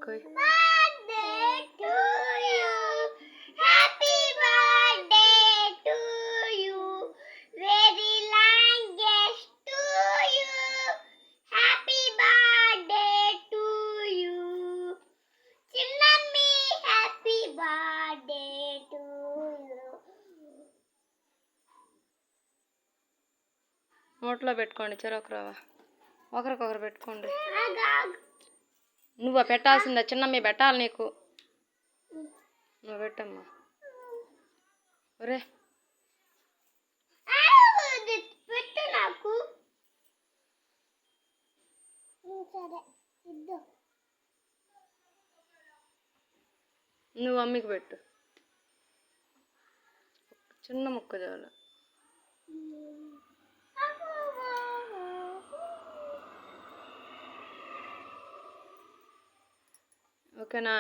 कोई birthday to you, happy birthday to you, very longest to you, happy birthday to you, Chinnammi happy birthday to you. నోట్లో పెట్టుకోండి చెరొకరవా ఒకరికొకరు పెట్టుకోండి. నువ్వు పెట్టాల్సిందా చిన్నమ్మ పెట్టాలి నీకు. నువ్వు పెట్టమ్మా. ఒరే పెట్టు నాకు. నువ్వు అమ్మికి పెట్టు. చిన్న ముక్క చాలు. ఓకేనా?